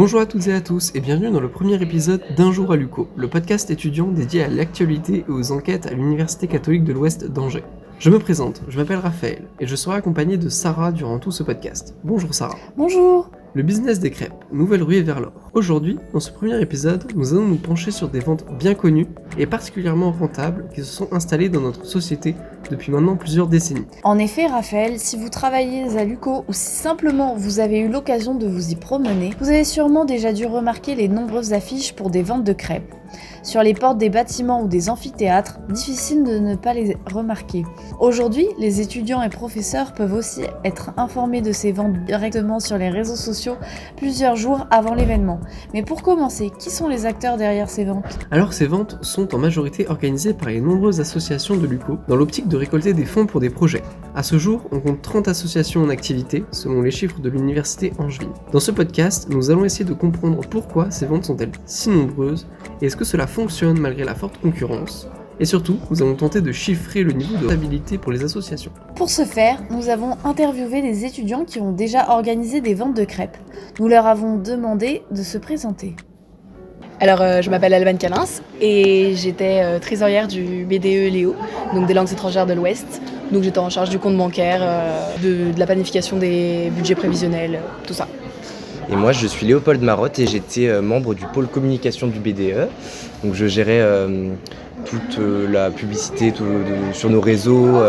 Bonjour à toutes et à tous et bienvenue dans le premier épisode d'Un jour à l'UCO, le podcast étudiant dédié à l'actualité et aux enquêtes à l'Université catholique de l'Ouest d'Angers. Je me présente, je m'appelle Raphaël et je serai accompagné de Sarah durant tout ce podcast. Bonjour Sarah. Bonjour. Le business des crêpes, nouvelle ruée vers l'or. Aujourd'hui, dans ce premier épisode, nous allons nous pencher sur des ventes bien connues et particulièrement rentables qui se sont installées dans notre société depuis maintenant plusieurs décennies. En effet, Raphaël, si vous travaillez à l'UCO ou si simplement vous avez eu l'occasion de vous y promener, vous avez sûrement déjà dû remarquer les nombreuses affiches pour des ventes de crêpes. Sur les portes des bâtiments ou des amphithéâtres, difficile de ne pas les remarquer. Aujourd'hui, les étudiants et professeurs peuvent aussi être informés de ces ventes directement sur les réseaux sociaux plusieurs jours avant l'événement. Mais pour commencer, qui sont les acteurs derrière ces ventes ? Alors ces ventes sont en majorité organisées par les nombreuses associations de l'UCO dans l'optique de récolter des fonds pour des projets. À ce jour, on compte 30 associations en activité selon les chiffres de l'université angevine. Dans ce podcast, nous allons essayer de comprendre pourquoi ces ventes sont-elles si nombreuses et est-ce que cela fonctionne malgré la forte concurrence. Et surtout, nous allons tenter de chiffrer le niveau de rentabilité pour les associations. Pour ce faire, nous avons interviewé des étudiants qui ont déjà organisé des ventes de crêpes. Nous leur avons demandé de se présenter. Alors, je m'appelle Alban Calins et j'étais trésorière du BDE Léo, donc des langues étrangères de l'Ouest. Donc j'étais en charge du compte bancaire, de la planification des budgets prévisionnels, tout ça. Et moi, je suis Léopold Marotte et j'étais membre du pôle communication du BDE. Donc je gérais toute la publicité sur nos réseaux,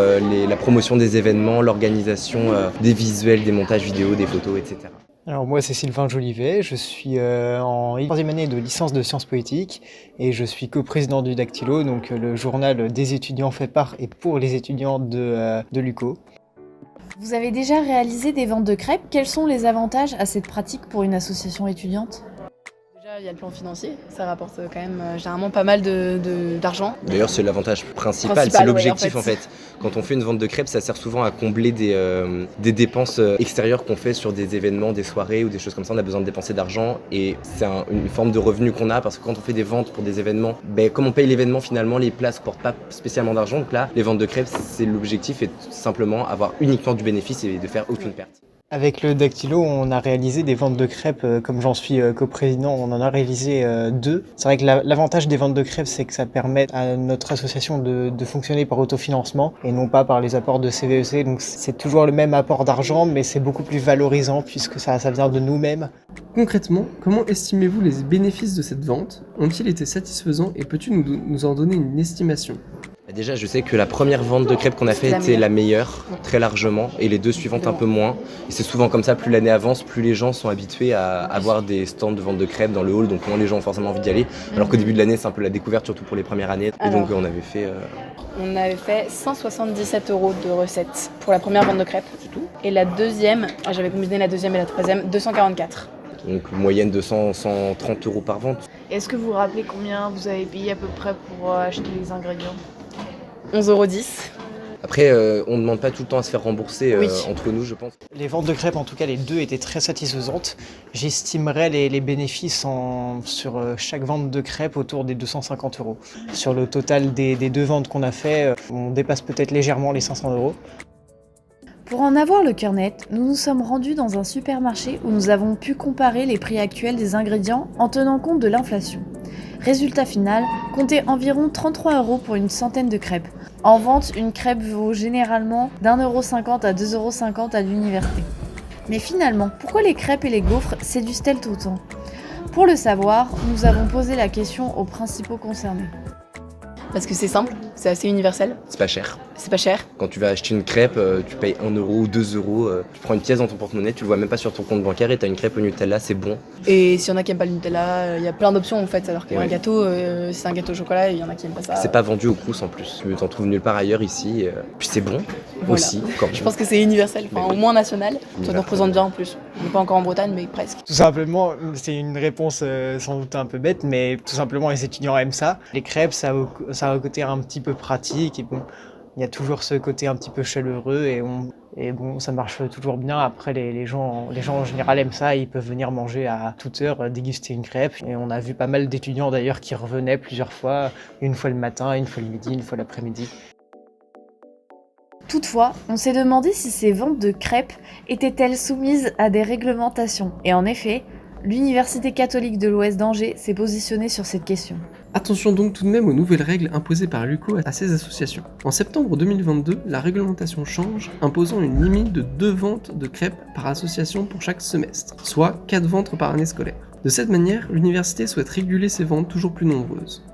la promotion des événements, l'organisation des visuels, des montages vidéo, des photos, etc. Alors moi c'est Sylvain Jolivet, je suis en 3e année de licence de sciences politiques et je suis coprésident du Dactylo, donc le journal des étudiants fait par et pour les étudiants de l'UCO. Vous avez déjà réalisé des ventes de crêpes. Quels sont les avantages à cette pratique pour une association étudiante ? Déjà, il y a le plan financier, ça rapporte quand même généralement pas mal d'argent. D'ailleurs, c'est l'avantage principal, c'est l'objectif en fait. Quand on fait une vente de crêpes, ça sert souvent à combler des dépenses extérieures qu'on fait sur des événements, des soirées ou des choses comme ça. On a besoin de dépenser d'argent et c'est une forme de revenu qu'on a parce que quand on fait des ventes pour des événements, comme on paye l'événement finalement, les places ne portent pas spécialement d'argent. Donc là, les ventes de crêpes, c'est l'objectif est tout simplement avoir uniquement du bénéfice et de faire aucune perte. Avec le Dactylo, on a réalisé des ventes de crêpes, comme j'en suis coprésident, on en a réalisé 2. C'est vrai que l'avantage des ventes de crêpes, c'est que ça permet à notre association de fonctionner par autofinancement et non pas par les apports de CVEC. Donc c'est toujours le même apport d'argent, mais c'est beaucoup plus valorisant puisque ça vient de nous-mêmes. Concrètement, comment estimez-vous les bénéfices de cette vente ? Ont-ils été satisfaisants et peux-tu nous en donner une estimation ? Déjà, je sais que la première vente de crêpes qu'on a fait était la meilleure, très largement, et les deux suivantes un peu moins. Et c'est souvent comme ça, plus l'année avance, plus les gens sont habitués à avoir des stands de vente de crêpes dans le hall, donc moins les gens ont forcément envie d'y aller. Alors qu'au début de l'année, c'est un peu la découverte, surtout pour les premières années. Et donc on avait fait... On avait fait 177 € de recettes pour la première vente de crêpes. C'est tout. Et la deuxième, j'avais combiné la deuxième et la troisième, 244. Donc moyenne de 130 € par vente. Est-ce que vous vous rappelez combien vous avez payé à peu près pour acheter les ingrédients ? 11,10 €. Après, on ne demande pas tout le temps à se faire rembourser entre nous, je pense. Les ventes de crêpes, en tout cas les deux, étaient très satisfaisantes. J'estimerais les bénéfices sur chaque vente de crêpes autour des 250 €. Sur le total des deux ventes qu'on a fait, on dépasse peut-être légèrement les 500 €. Pour en avoir le cœur net, nous nous sommes rendus dans un supermarché où nous avons pu comparer les prix actuels des ingrédients en tenant compte de l'inflation. Résultat final, comptez environ 33 € pour une centaine de crêpes. En vente, une crêpe vaut généralement d'1,50 € à 2,50 € à l'université. Mais finalement, pourquoi les crêpes et les gaufres séduisent-elles autant ? Pour le savoir, nous avons posé la question aux principaux concernés. Parce que c'est simple, c'est assez universel. C'est pas cher. C'est pas cher. Quand tu vas acheter une crêpe, tu payes 1 € ou 2 €. Tu prends une pièce dans ton porte-monnaie, tu le vois même pas sur ton compte bancaire et t'as une crêpe au Nutella, c'est bon. Et s'il y en a qui aiment pas le Nutella, il y a plein d'options en fait. Alors qu'un gâteau, c'est un gâteau au chocolat, il y en a qui aiment pas ça. C'est pas vendu au Crous en plus. Tu t'en trouves nulle part ailleurs ici. Puis c'est bon aussi. Je pense que c'est universel, au moins national. Ça nous représente bien en plus. On n'est pas encore en Bretagne, mais presque. Tout simplement, c'est une réponse sans doute un peu bête, mais tout simplement les étudiants aiment ça. Les crêpes, ça a un côté un petit peu pratique et bon, il y a toujours ce côté un petit peu chaleureux et bon, ça marche toujours bien. Après, les gens en général aiment ça, ils peuvent venir manger à toute heure, déguster une crêpe. Et on a vu pas mal d'étudiants d'ailleurs qui revenaient plusieurs fois, une fois le matin, une fois le midi, une fois l'après-midi. Toutefois, on s'est demandé si ces ventes de crêpes étaient-elles soumises à des réglementations. Et en effet, l'Université catholique de l'Ouest d'Angers s'est positionnée sur cette question. Attention donc tout de même aux nouvelles règles imposées par l'UCO à ces associations. En septembre 2022, la réglementation change, imposant une limite de 2 ventes de crêpes par association pour chaque semestre, soit 4 ventes par année scolaire. De cette manière, l'université souhaite réguler ces ventes toujours plus nombreuses.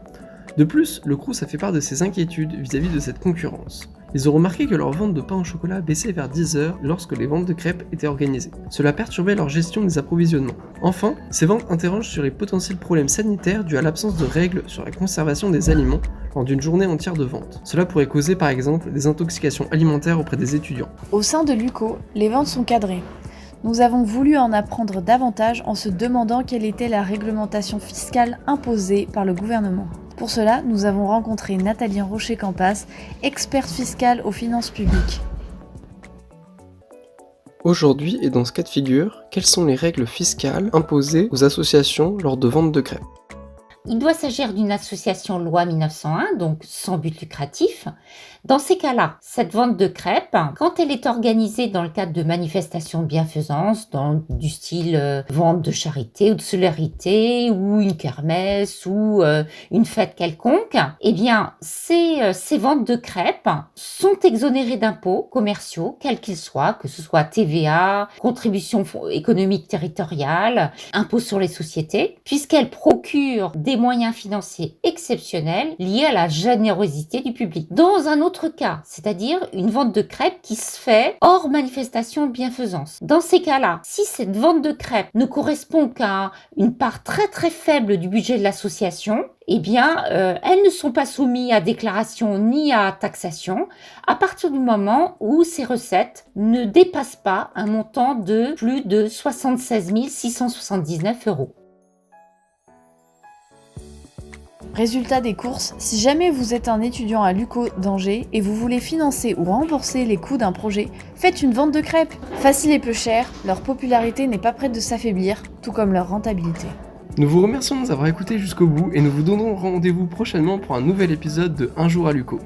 De plus, le Crous a fait part de ses inquiétudes vis-à-vis de cette concurrence. Ils ont remarqué que leur vente de pain au chocolat baissait vers 10h lorsque les ventes de crêpes étaient organisées. Cela perturbait leur gestion des approvisionnements. Enfin, ces ventes interrogent sur les potentiels problèmes sanitaires dus à l'absence de règles sur la conservation des aliments lors d'une journée entière de vente. Cela pourrait causer par exemple des intoxications alimentaires auprès des étudiants. Au sein de l'UCO, les ventes sont cadrées. Nous avons voulu en apprendre davantage en se demandant quelle était la réglementation fiscale imposée par le gouvernement. Pour cela, nous avons rencontré Nathalie Rocher-Campas, experte fiscale aux finances publiques. Aujourd'hui, et dans ce cas de figure, quelles sont les règles fiscales imposées aux associations lors de ventes de crêpes ? Il doit s'agir d'une association loi 1901, donc sans but lucratif. Dans ces cas-là, cette vente de crêpes, quand elle est organisée dans le cadre de manifestations de bienfaisance, du style vente de charité ou de solidarité, ou une kermesse, ou une fête quelconque, eh bien, ces ventes de crêpes sont exonérées d'impôts commerciaux, quels qu'ils soient, que ce soit TVA, contribution économique territoriale, impôts sur les sociétés, puisqu'elles procurent des moyens financiers exceptionnels liés à la générosité du public. Dans un autre cas, c'est-à-dire une vente de crêpes qui se fait hors manifestation de bienfaisance. Dans ces cas-là, si cette vente de crêpes ne correspond qu'à une part très très faible du budget de l'association, eh bien, elles ne sont pas soumises à déclaration ni à taxation à partir du moment où ces recettes ne dépassent pas un montant de plus de 76 679 €. Résultat des courses, si jamais vous êtes un étudiant à l'UCO d'Angers et vous voulez financer ou rembourser les coûts d'un projet, faites une vente de crêpes. Facile et peu cher, leur popularité n'est pas prête de s'affaiblir, tout comme leur rentabilité. Nous vous remercions de nous avoir écoutés jusqu'au bout et nous vous donnerons rendez-vous prochainement pour un nouvel épisode de Un jour à l'UCO.